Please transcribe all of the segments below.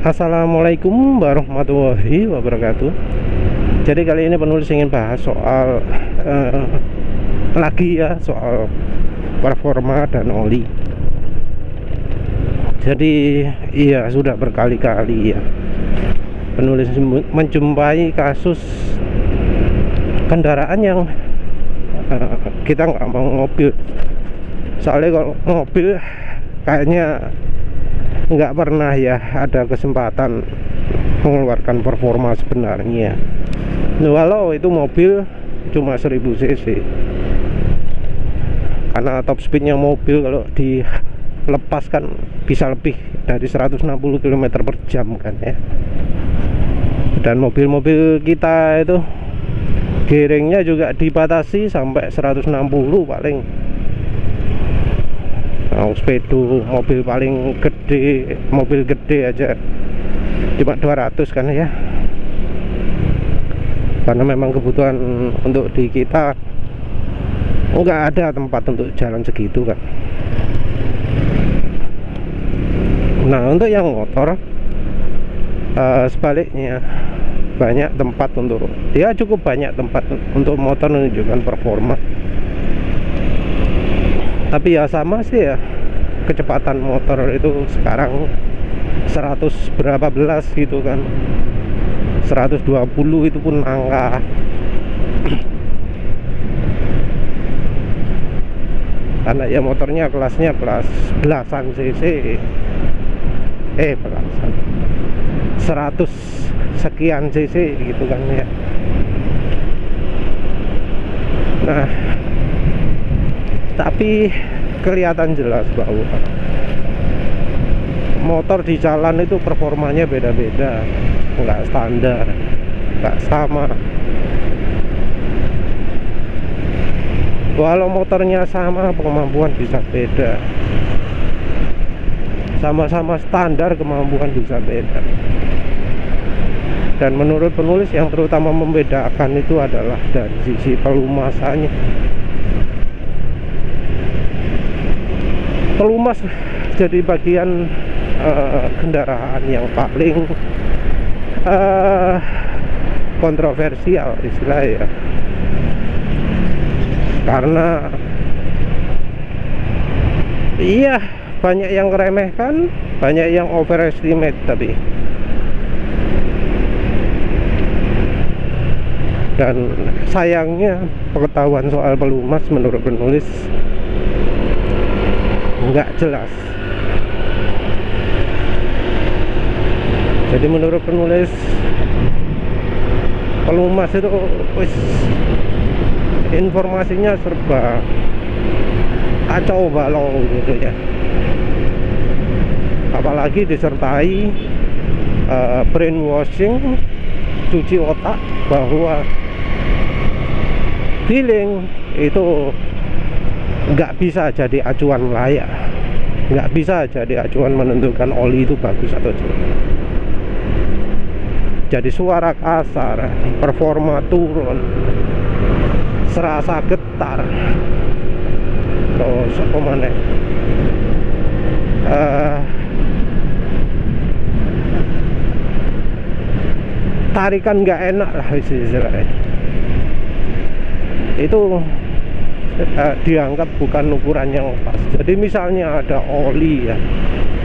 Assalamualaikum warahmatullahi wabarakatuh. Jadi kali ini penulis ingin bahas soal soal performa dan oli. Jadi iya, sudah berkali-kali ya penulis menjumpai kasus kendaraan yang kita nggak mau mobil. Soalnya kalau mobil kayaknya nggak pernah ya ada kesempatan mengeluarkan performa sebenarnya. Walau itu mobil cuma 1000 cc, karena top speednya mobil kalau dilepaskan bisa lebih dari 160 km per jam kan ya. Dan mobil-mobil kita itu giringnya juga dibatasi sampai 160 paling. Speedo mobil paling gede, mobil gede aja cuma 200 kan ya, karena memang kebutuhan untuk di kita nggak ada tempat untuk jalan segitu kan. Nah untuk yang motor sebaliknya, banyak tempat untuk cukup banyak tempat untuk motor menunjukkan performa. Tapi ya sama sih ya, kecepatan motor itu sekarang 100 berapa belas gitu kan, 120 itu pun angka. Karena ya motornya kelasnya kelas belasan cc, belasan 100 sekian cc gitu kan ya. Nah tapi kelihatan jelas bahwa motor di jalan itu performanya beda-beda, nggak standar, nggak sama. Walau motornya sama, kemampuan bisa beda. Sama-sama standar, kemampuan bisa beda. Dan menurut penulis yang terutama membedakan itu adalah dari sisi pelumasannya. Pelumas jadi bagian kendaraan yang paling kontroversial istilahnya, karena iya banyak yang meremehkan, banyak yang overestimate. Tapi dan sayangnya pengetahuan soal pelumas menurut penulis nggak jelas. Jadi menurut penulis, pelumas itu informasinya serba kacau balau gitu ya, apalagi disertai brainwashing, cuci otak bahwa feeling itu nggak bisa jadi acuan layak, nggak bisa jadi acuan menentukan oli itu bagus atau jelek. Jadi suara kasar, performa turun, serasa getar, terus apa mana, tarikan nggak enak lah istilahnya. Itu dianggap bukan ukuran yang pas. Jadi misalnya ada oli ya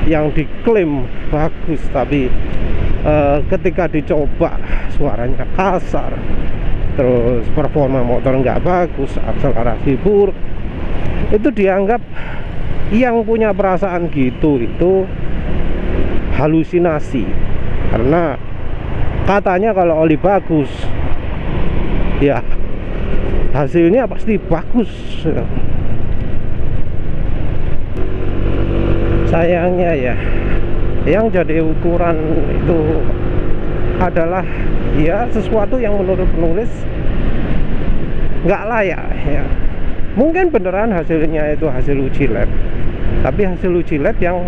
yang diklaim bagus, tapi ketika dicoba suaranya kasar, terus performa motor nggak bagus, akselerasi buruk, itu dianggap yang punya perasaan gitu itu halusinasi. Karena katanya kalau oli bagus ya hasilnya pasti bagus. Sayangnya ya, yang jadi ukuran itu adalah ya sesuatu yang menurut penulis nggak layak ya. Mungkin beneran hasilnya itu hasil uji lab, tapi hasil uji lab yang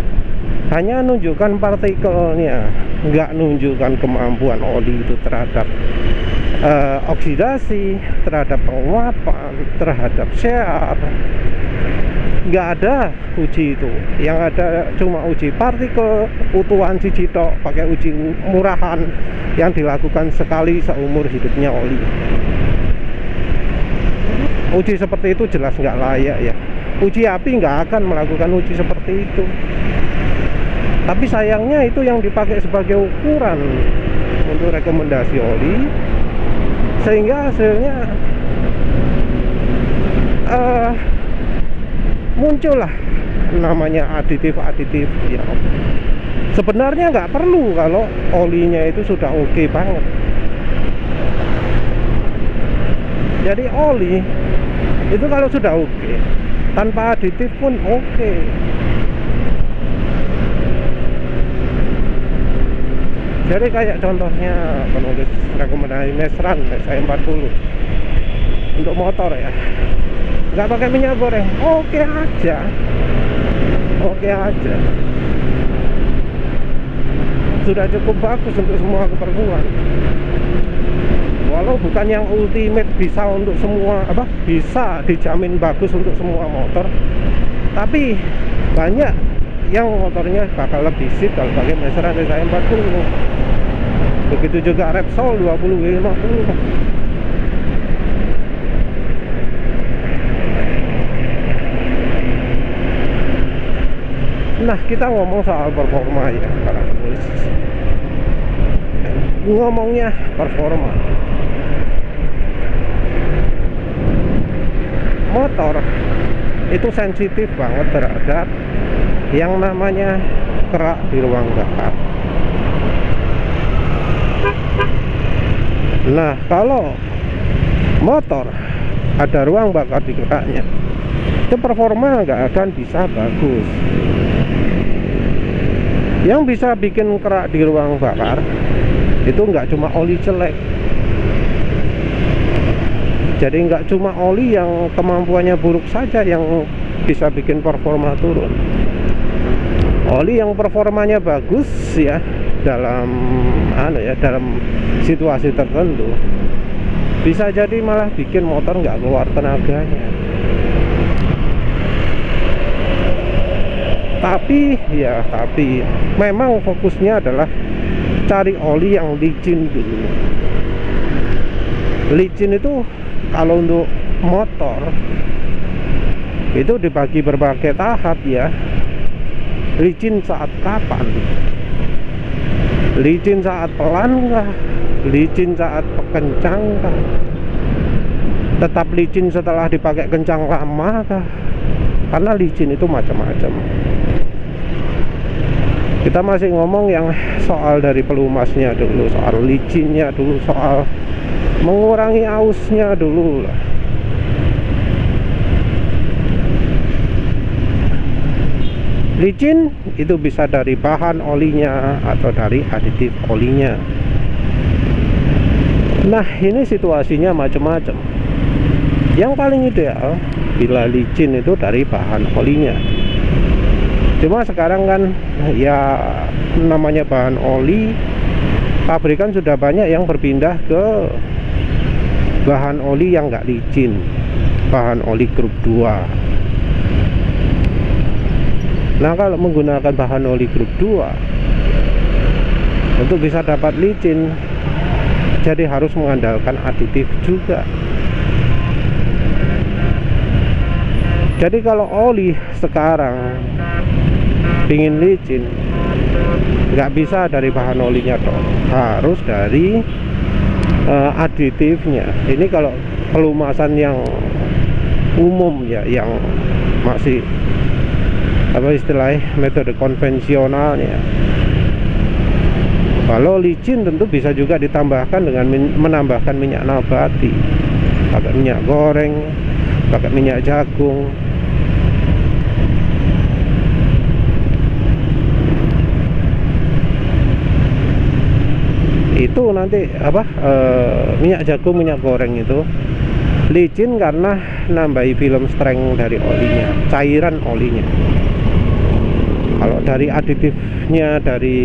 hanya menunjukkan partikelnya, nggak menunjukkan kemampuan oli itu terhadap oksidasi, terhadap penguapan, terhadap shear, nggak ada uji itu. Yang ada cuma uji partikel utuhan siji tok, pakai uji murahan yang dilakukan sekali seumur hidupnya oli. Uji seperti itu jelas nggak layak ya. Uji api nggak akan melakukan uji seperti itu. Tapi sayangnya itu yang dipakai sebagai ukuran untuk rekomendasi oli, sehingga hasilnya muncullah namanya aditif-aditif yang sebenarnya nggak perlu kalau olinya itu sudah oke banget. Jadi oli itu kalau sudah oke, tanpa aditif pun oke. Jadi kayak contohnya penulis rekomendasi Mesran SI40 untuk motor ya, nggak pakai minyak goreng, oke aja, oke aja, sudah cukup bagus untuk semua keperluan. Walau bukan yang ultimate bisa untuk semua, bisa dijamin bagus untuk semua motor, tapi banyak yang motornya bakal lebih sip kalau pakai Mesran SI40. Begitu juga Repsol 2050. Nah, kita ngomong soal performa ya, para penulis. Ngomongnya performa, motor itu sensitif banget terhadap yang namanya kerak di ruang bakar. Nah, kalau motor ada ruang bakar di keraknya, itu performa nggak akan bisa bagus. Yang bisa bikin kerak di ruang bakar itu nggak cuma oli jelek. Jadi nggak cuma oli yang kemampuannya buruk saja yang bisa bikin performa turun. Oli yang performanya bagus ya dalam dalam situasi tertentu bisa jadi malah bikin motor nggak keluar tenaganya. Tapi memang fokusnya adalah cari oli yang licin dulu. Licin itu kalau untuk motor itu dibagi berbagai tahap ya. Licin saat kapan? Licin saat pelan kah? Licin saat kencang kah? Tetap licin setelah dipakai kencang lama kah? Karena licin itu macam-macam. Kita masih ngomong yang soal dari pelumasnya dulu, soal licinnya dulu, soal mengurangi ausnya dulu lah. Licin itu bisa dari bahan olinya atau dari aditif olinya. Nah, ini situasinya macam-macam. Yang paling ideal bila licin itu dari bahan olinya. Cuma sekarang kan ya namanya bahan oli, pabrikan sudah banyak yang berpindah ke bahan oli yang nggak licin, bahan oli grup 2. Nah, kalau menggunakan bahan oli grup 2 untuk bisa dapat licin, jadi harus mengandalkan aditif juga. Jadi kalau oli sekarang pingin licin, nggak bisa dari bahan olinya toh, harus dari aditifnya. Ini kalau pelumasan yang umum ya, yang masih istilahnya metode konvensionalnya. Kalau licin tentu bisa juga ditambahkan dengan menambahkan minyak nabati, pakai minyak goreng, pakai minyak jagung. Itu nanti minyak jagung, minyak goreng itu licin karena nambahi film strength dari olinya, cairan olinya. Kalau dari aditifnya, dari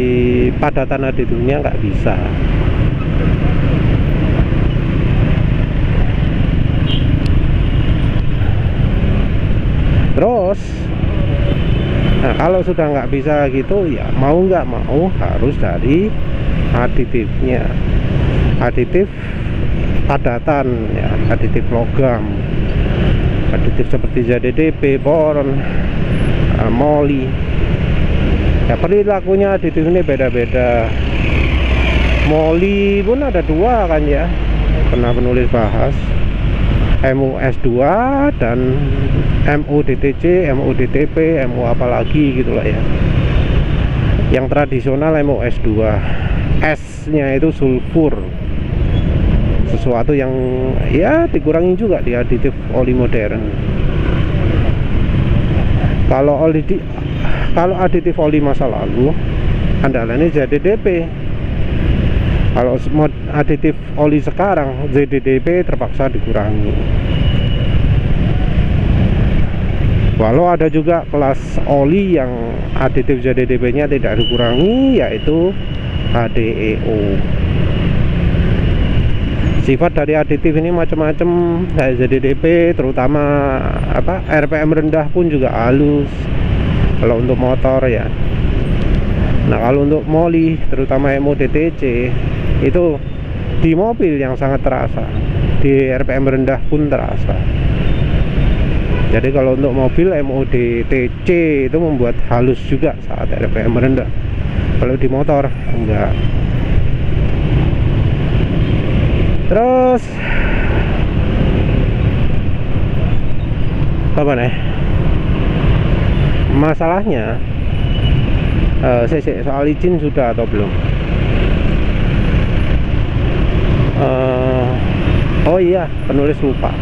padatan aditifnya nggak bisa. Terus terus. Nah, kalau sudah nggak bisa gitu ya mau nggak mau harus dari aditifnya, aditif padatan ya, aditif logam, aditif seperti ZDDP, boron, moli ya. Perilakunya aditif ini beda-beda. Moli pun ada dua kan ya, pernah penulis bahas, MuS2 dan MuDTC, MuDTP, Mu apalagi gitulah ya. Yang tradisional MuS2, S nya itu sulfur, sesuatu yang ya dikurangi juga di aditif oli modern. Kalau aditif oli masa lalu andalannya ZDDP. Kalau aditif oli sekarang ZDDP terpaksa dikurangi. Walau ada juga kelas oli yang aditif ZDDP nya tidak dikurangi, yaitu HDEO. Sifat dari aditif ini macam-macam, kayak ZDDP terutama RPM rendah pun juga halus kalau untuk motor ya. Nah, kalau untuk moli terutama MuDTC itu di mobil yang sangat terasa, di RPM rendah pun terasa. Jadi kalau untuk mobil MuDTC itu membuat halus juga saat RPM rendah. Kalau di motor enggak. Terus apa nih masalahnya? Soal izin sudah atau belum? Oh iya, penulis lupa.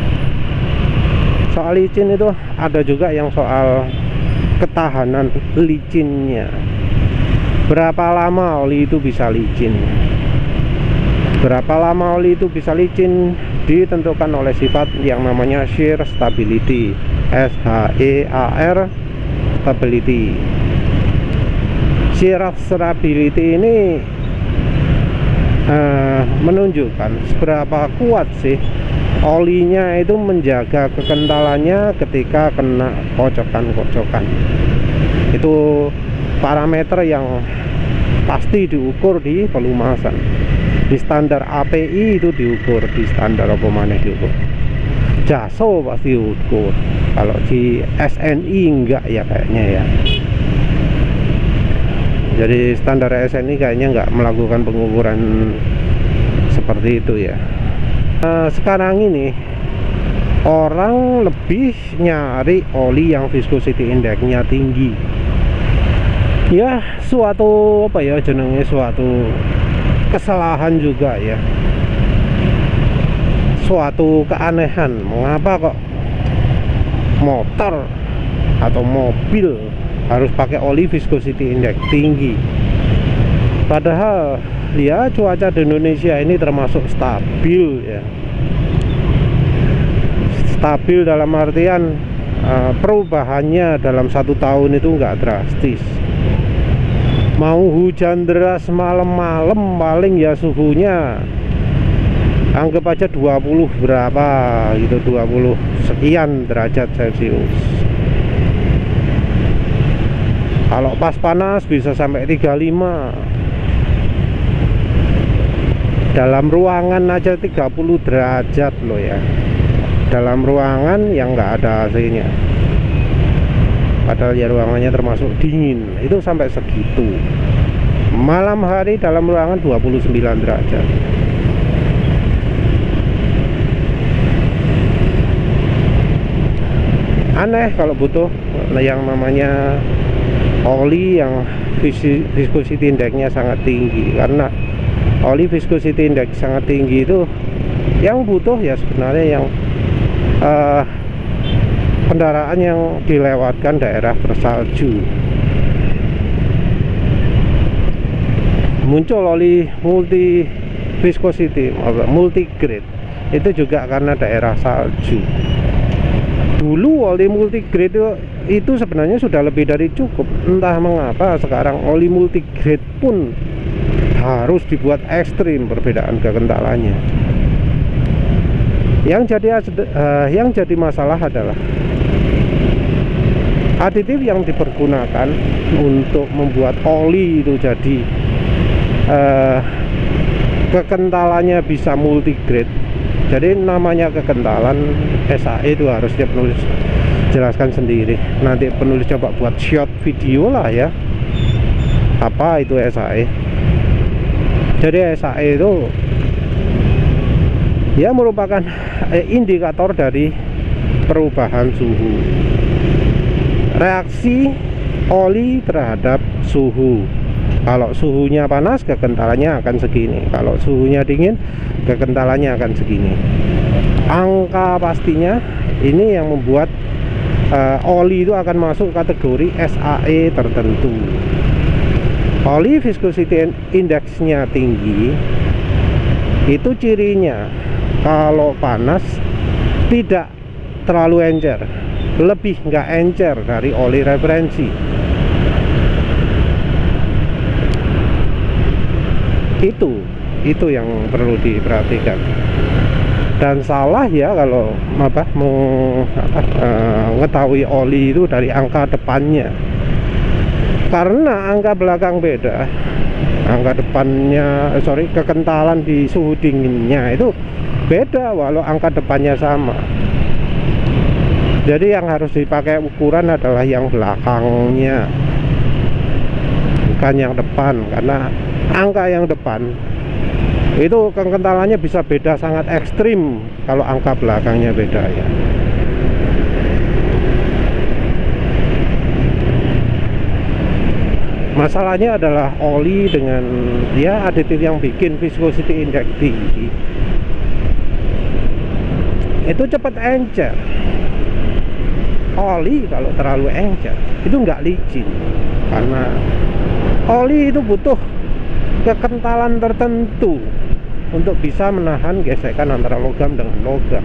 Soal licin itu ada juga yang soal ketahanan licinnya. Berapa lama oli itu bisa licin? Berapa lama oli itu bisa licin ditentukan oleh sifat yang namanya shear stability, SHEAR stability. Shear stability ini menunjukkan seberapa kuat sih olinya itu menjaga kekentalannya ketika kena kocokan-kocokan. Itu parameter yang pasti diukur di pelumasan. Di standar API itu diukur, di standar apa mana diukur. JASO pasti diukur. Kalau di SNI enggak ya kayaknya ya. Jadi standar SNI kayaknya nggak melakukan pengukuran seperti itu ya. Sekarang ini orang lebih nyari oli yang viscosity index-nya tinggi. Ya suatu apa ya jenenge, suatu kesalahan juga ya, suatu keanehan. Mengapa kok motor atau mobil harus pakai oli viscosity index tinggi? Padahal ya cuaca di Indonesia ini termasuk stabil ya. Stabil dalam artian perubahannya dalam 1 tahun itu enggak drastis. Mau hujan deras malam-malam paling ya suhunya anggap aja 20 berapa gitu, 20 sekian derajat Celcius. Kalau pas panas bisa sampai 35. Dalam ruangan aja 30 derajat loh ya. Dalam ruangan yang nggak ada AC-nya. Padahal ya ruangannya termasuk dingin, itu sampai segitu. Malam hari dalam ruangan 29 derajat. Aneh kalau butuh yang namanya oli yang viscosity index-nya sangat tinggi. Karena oli viscosity index sangat tinggi itu yang butuh ya sebenarnya yang kendaraan yang dilewatkan daerah bersalju. Muncul oli multi viscosity, multi grade itu juga karena daerah salju. Dulu oli multi grade itu sebenarnya sudah lebih dari cukup. Entah mengapa sekarang oli multi grade pun harus dibuat ekstrim perbedaan kekentalannya. Yang jadi masalah adalah Aditif yang dipergunakan untuk membuat oli itu jadi kekentalannya bisa multigrade. Jadi namanya kekentalan SAE itu harusnya penulis jelaskan sendiri. Nanti penulis coba buat short video lah ya, apa itu SAE. Jadi SAE itu ya merupakan indikator dari perubahan suhu, reaksi oli terhadap suhu. Kalau suhunya panas, kekentalannya akan segini. Kalau suhunya dingin, kekentalannya akan segini. Angka pastinya ini yang membuat oli itu akan masuk kategori SAE tertentu. Oli viscosity index-nya tinggi, itu cirinya kalau panas tidak terlalu encer, lebih nggak encer dari oli referensi. Itu yang perlu diperhatikan. Dan salah ya kalau mengetahui oli itu dari angka depannya, karena angka belakang beda. Angka depannya kekentalan di suhu dinginnya itu beda walau angka depannya sama. Jadi yang harus dipakai ukuran adalah yang belakangnya, bukan yang depan, karena angka yang depan itu kekentalannya bisa beda sangat ekstrim kalau angka belakangnya beda ya. Masalahnya adalah oli dengan ya aditif yang bikin viscosity index tinggi itu cepat encer. Oli kalau terlalu encer itu nggak licin, karena oli itu butuh kekentalan tertentu untuk bisa menahan gesekan antara logam dengan logam.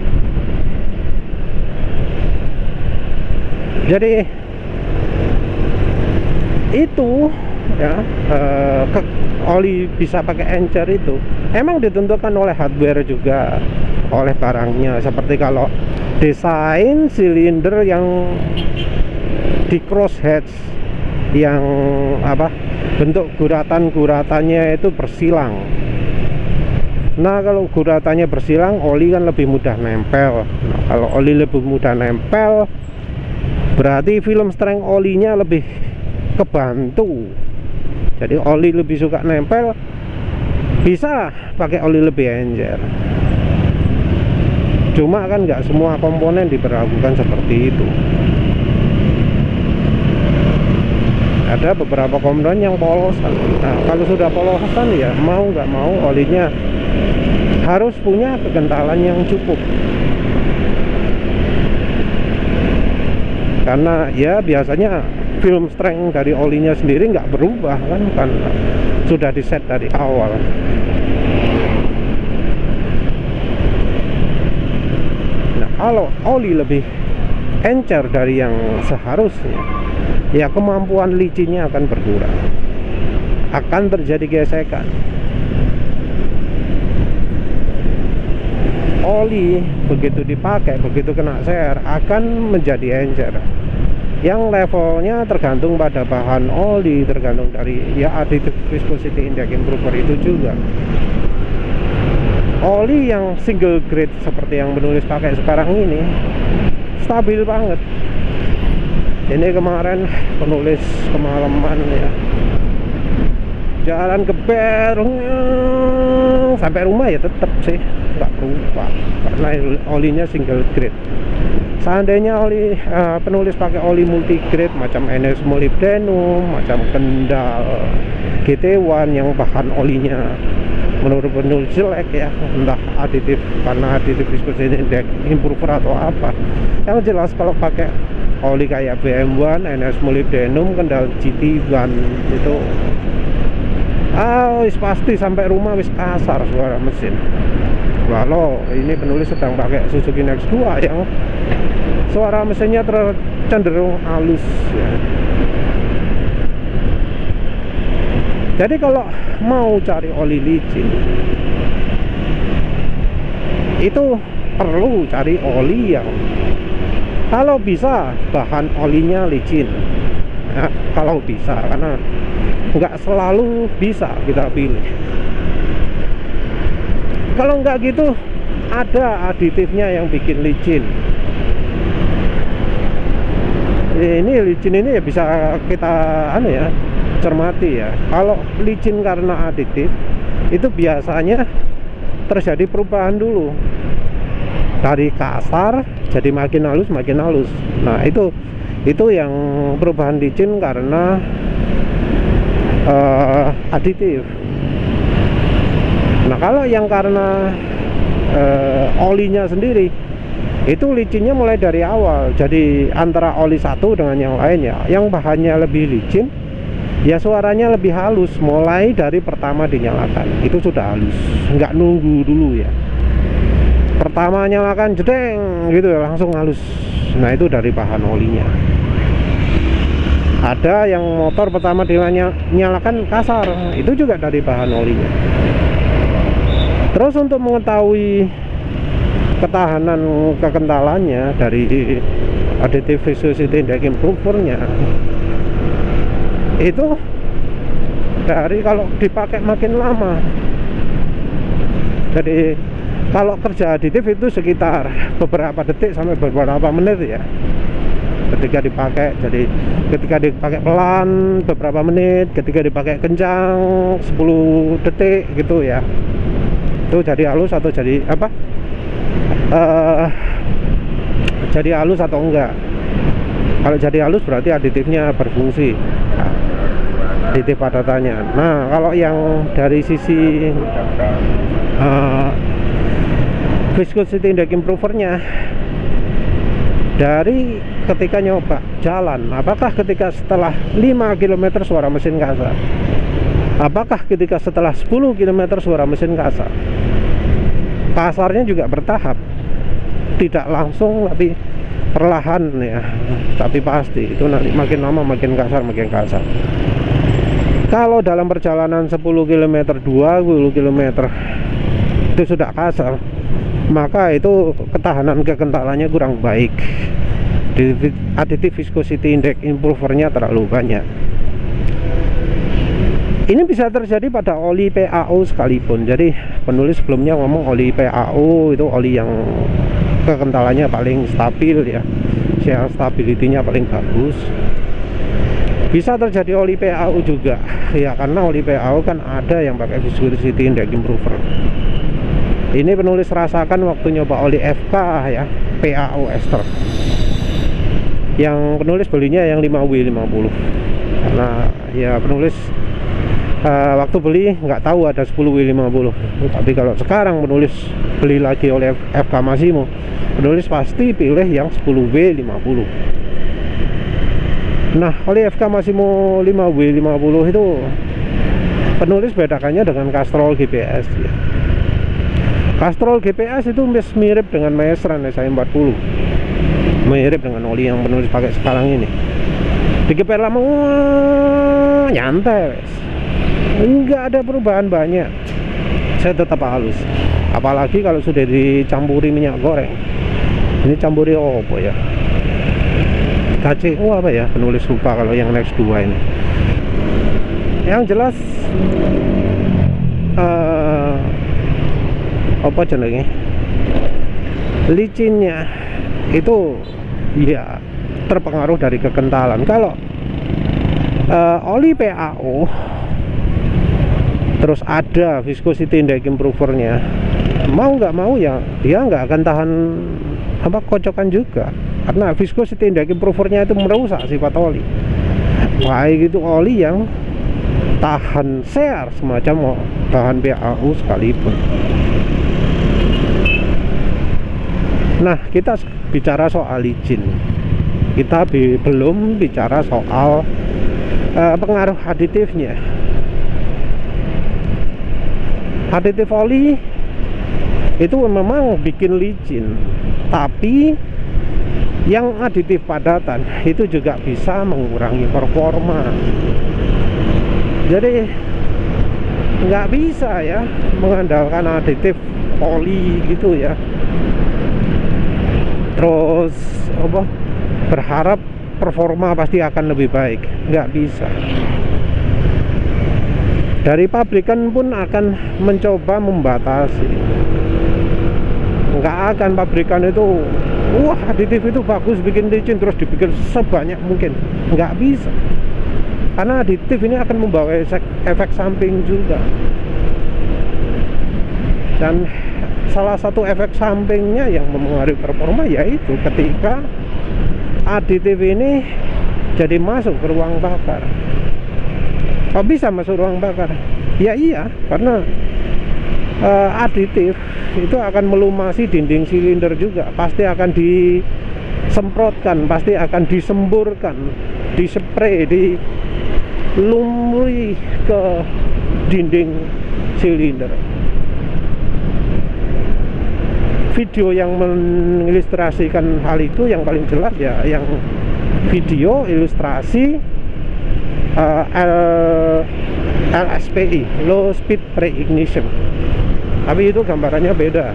Jadi itu ya, oli bisa pakai encer itu emang ditentukan oleh hardware juga, oleh barangnya. Seperti kalau desain silinder yang di crosshatch yang bentuk guratannya itu bersilang. Nah kalau guratannya bersilang, oli kan lebih mudah nempel. Nah, kalau oli lebih mudah nempel, berarti film strength olinya lebih kebantu. Jadi oli lebih suka nempel, bisa pakai oli lebih encer. Cuma kan nggak semua komponen diperlakukan seperti itu. Ada beberapa komponen yang polosan. Nah kalau sudah polosan ya mau nggak mau olinya harus punya kekentalan yang cukup, karena ya biasanya film strength dari olinya sendiri nggak berubah kan sudah diset dari awal. Nah kalau oli lebih encer dari yang seharusnya, ya kemampuan licinnya akan berkurang, akan terjadi gesekan. Oli begitu dipakai, begitu kena sear akan menjadi encer, yang levelnya tergantung pada bahan oli, tergantung dari ya additive viscosity index improver itu juga. Oli yang single grade seperti yang penulis pakai sekarang ini stabil banget. Ini kemarin penulis kemalaman ya, jalan ke sampai rumah ya tetap sih nggak berubah, karena olinya single grade. Seandainya oli penulis pakai oli multigrade macam NS molybdenum, macam Kendal GT1 yang bahan olinya menurut penulis jelek ya, entah aditif karena aditif viscosity index improver atau apa, yang jelas kalau pakai oli kayak BM1, NS molybdenum, Kendal GT1 itu wis pasti sampai rumah wis kasar suara mesin. Walau ini penulis sedang pakai Suzuki Next 2 yang suara mesinnya cenderung halus ya. Jadi kalau mau cari oli licin itu perlu cari oli yang Kalau bisa bahan olinya licin ya, kalau bisa, karena nggak selalu bisa kita pilih. Kalau nggak gitu, ada aditifnya yang bikin licin. Ini licin ini ya bisa kita cermati ya. Kalau licin karena aditif, itu biasanya terjadi perubahan dulu, dari kasar jadi makin halus makin halus. Nah itu yang perubahan licin karena aditif. Nah kalau yang karena olinya sendiri, itu licinnya mulai dari awal. Jadi antara oli satu dengan yang lainnya, yang bahannya lebih licin ya suaranya lebih halus mulai dari pertama dinyalakan. Itu sudah halus, nggak nunggu dulu ya. Pertama nyalakan jedeng gitu ya, langsung halus. Nah itu dari bahan olinya. Ada yang motor pertama dinyalakan kasar, itu juga dari bahan olinya. Terus untuk mengetahui ketahanan kekentalannya dari additive viscosity index improvernya, itu dari kalau dipakai makin lama. Jadi kalau kerja aditif itu sekitar beberapa detik sampai beberapa menit ya ketika dipakai. Jadi ketika dipakai pelan beberapa menit, ketika dipakai kencang 10 detik gitu ya, itu jadi halus atau jadi apa, jadi halus atau enggak. Kalau jadi halus berarti aditifnya berfungsi, aditif padatannya. Nah kalau yang dari sisi viscosity index improvernya, dari ketika nyoba jalan, apakah ketika setelah 5 km suara mesin kasar, apakah ketika setelah 10 km suara mesin kasar. Kasarnya juga bertahap, tidak langsung tapi perlahan ya, tapi pasti itu nanti makin lama makin kasar makin kasar. Kalau dalam perjalanan 10 km 20 km itu sudah kasar, maka itu ketahanan kekentalannya kurang baik. Additive viscosity index improvernya terlalu banyak. Ini bisa terjadi pada oli PAO sekalipun. Jadi penulis sebelumnya ngomong oli PAO itu oli yang kekentalannya paling stabil ya, share stability-nya paling bagus. Bisa terjadi oli PAO juga ya, karena oli PAO kan ada yang pakai viscosity index improver. Ini penulis rasakan waktu nyoba oli FK ya, PAO ester. Yang penulis belinya yang 5W50, karena ya penulis waktu beli nggak tahu ada 10W50. Tapi kalau sekarang penulis beli lagi oleh FK Massimo, penulis pasti pilih yang 10W50. Nah oleh FK Massimo 5W50 itu penulis bedakannya dengan Castrol GPS ya. Castrol GPS itu mirip dengan Maestran SI40, mirip dengan oli yang penulis pakai sekarang ini. Digeber lama nyantai, enggak ada perubahan banyak, saya tetap halus. Apalagi kalau sudah dicampuri minyak goreng. Ini campuri apa ya, KCO apa ya, penulis lupa kalau yang next 2 ini. Yang jelas apa jenenge, licinnya itu ya terpengaruh dari kekentalan. Kalau oli PAO terus ada viscosity index improvernya, mau nggak mau ya dia nggak akan tahan kocokan juga, karena viscosity index improvernya itu merusak sifat oli. Baik itu oli yang tahan share semacam bahan PAO sekalipun. Nah kita bicara soal licin, kita belum bicara soal pengaruh aditifnya. Aditif oli itu memang bikin licin, tapi yang aditif padatan itu juga bisa mengurangi performa. Jadi nggak bisa ya mengandalkan aditif oli gitu ya. Terus apa berharap performa pasti akan lebih baik, nggak bisa. Dari pabrikan pun akan mencoba membatasi. Nggak akan pabrikan itu, wah aditif itu bagus bikin licin terus dibikin sebanyak mungkin, nggak bisa. Karena aditif ini akan membawa efek samping juga. Dan salah satu efek sampingnya yang mempengaruhi performa yaitu ketika aditif ini jadi masuk ke ruang bakar. Kok bisa masuk ruang bakar? Ya iya, karena aditif itu akan melumasi dinding silinder juga. Pasti akan disemprotkan, pasti akan disemburkan, dispray, dilumuri ke dinding silinder. Video yang mengilustrasikan hal itu yang paling jelas ya yang video ilustrasi LSPI, Low Speed Pre-Ignition. Tapi itu gambarannya beda.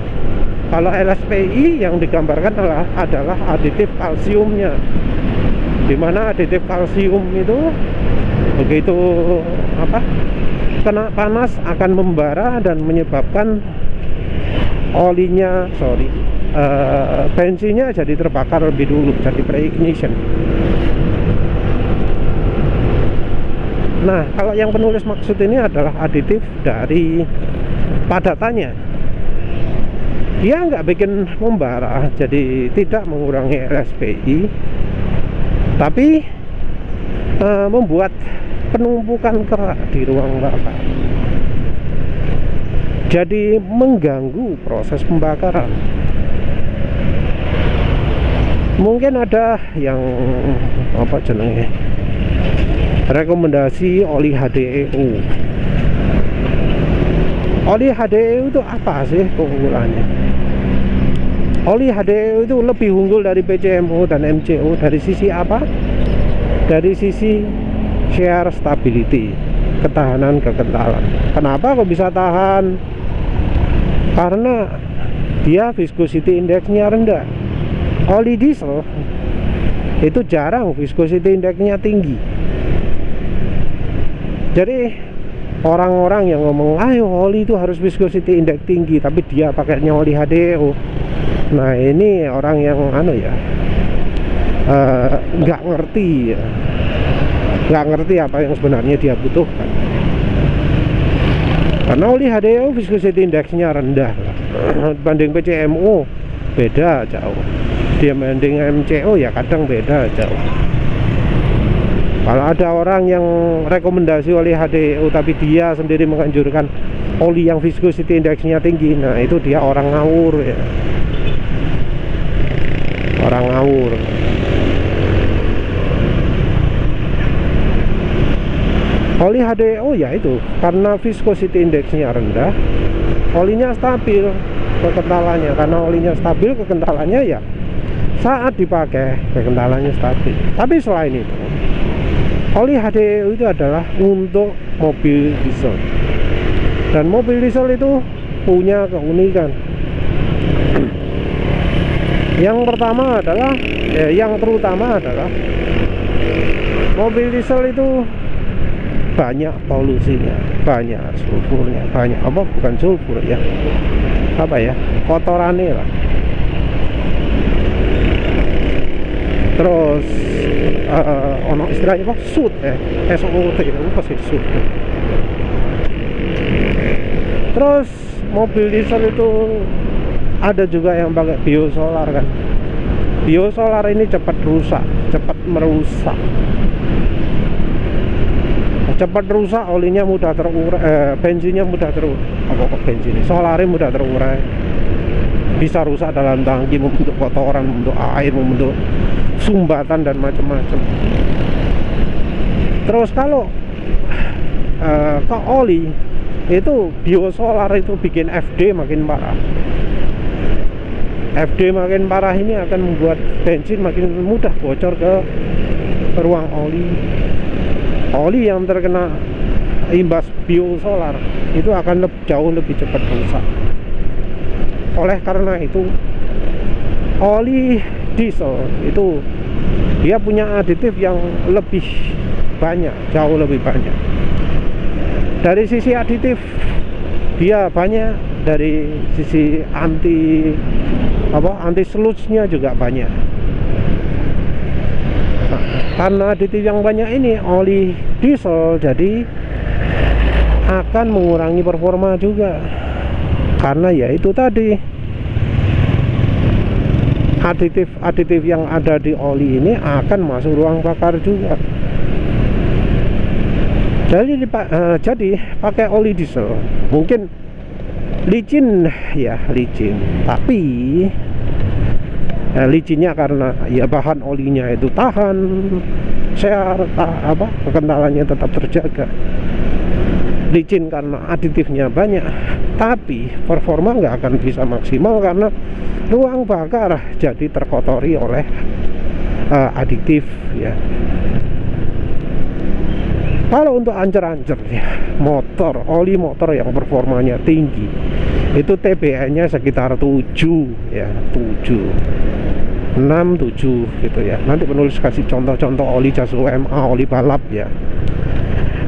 Kalau LSPI yang digambarkan adalah aditif kalsiumnya, dimana aditif kalsium itu begitu kena panas akan membara dan menyebabkan bensinnya jadi terbakar lebih dulu, jadi pre-ignition. Nah, kalau yang penulis maksud ini adalah aditif dari padatannya. Dia nggak bikin membara, jadi tidak mengurangi LSPI, tapi membuat penumpukan kerak di ruang bakar. Jadi mengganggu proses pembakaran. Mungkin ada yang rekomendasi oli HDEU. Oli HDEU itu apa sih keunggulannya? Oli HDEU itu lebih unggul dari PCMO dan MCO dari sisi apa? Dari sisi shear stability, ketahanan kekentalan. Kenapa kok bisa tahan? Karena dia viscosity index-nya rendah. Oli diesel itu jarang viscosity index-nya tinggi. Jadi orang-orang yang ngomong ayo oli itu harus viscosity index tinggi, tapi dia pakainya oli HDO. Nah ini orang yang nggak ngerti apa yang sebenarnya dia butuhkan. Karena oli HDO viscosity index-nya rendah dibanding PCMO beda jauh, dibanding MCO ya kadang beda jauh. Kalau ada orang yang rekomendasi oli HDO tapi dia sendiri menganjurkan oli yang viscosity index-nya tinggi, nah itu dia orang ngawur ya, orang ngawur. Oli HDO ya itu karena viscosity index-nya rendah, olinya stabil kekentalannya. Karena olinya stabil kekentalannya ya saat dipakai kekentalannya stabil. Tapi selain itu, oli HDO itu adalah untuk mobil diesel. Dan mobil diesel itu punya keunikan. Yang pertama adalah yang terutama adalah mobil diesel itu banyak polusinya, banyak sulfurnya, bukan sulfur ya, kotorannya lah. Terus ono istilahnya SOT SOT itu pasti SOT. Terus mobil diesel itu ada juga yang pakai biosolar kan. Biosolar ini cepat merusak. Cepat rusak, olinya mudah terurai, bensinnya mudah terurai, solarnya mudah terurai, bisa rusak dalam tangki, membentuk kotoran, membentuk air, membentuk sumbatan dan macam-macam. Terus kalau ke oli itu biosolar itu bikin FD makin parah. FD makin parah ini akan membuat bensin makin mudah bocor ke ruang oli. Oli yang terkena imbas biosolar itu akan jauh lebih cepat rusak. Oleh karena itu, oli diesel itu dia punya aditif yang lebih banyak, jauh lebih banyak. Dari sisi aditif dia banyak, dari sisi anti sludge-nya juga banyak. Nah, karena aditif yang banyak ini oli diesel, jadi akan mengurangi performa juga. Karena ya itu tadi, aditif yang ada di oli ini akan masuk ruang bakar juga. Jadi pakai oli diesel mungkin licin, tapi licinnya karena ya bahan olinya itu tahan, kekentalannya tetap terjaga. Licin karena aditifnya banyak, tapi performa nggak akan bisa maksimal karena ruang bakar jadi terkotori oleh aditif ya. Kalau untuk ancer-ancer ya, oli motor yang performanya tinggi itu TBN-nya sekitar 7 ya, 7 gitu ya. Nanti penulis kasih contoh-contoh oli jas UMA, oli balap ya.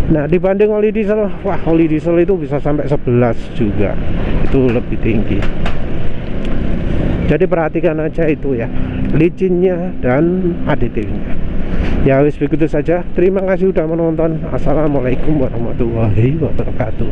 Nah, dibanding oli diesel, oli diesel itu bisa sampai 11 juga. Itu lebih tinggi. Jadi perhatikan aja itu ya, licinnya dan aditifnya. Ya wis, begitu saja. Terima kasih sudah menonton. Assalamualaikum warahmatullahi wabarakatuh.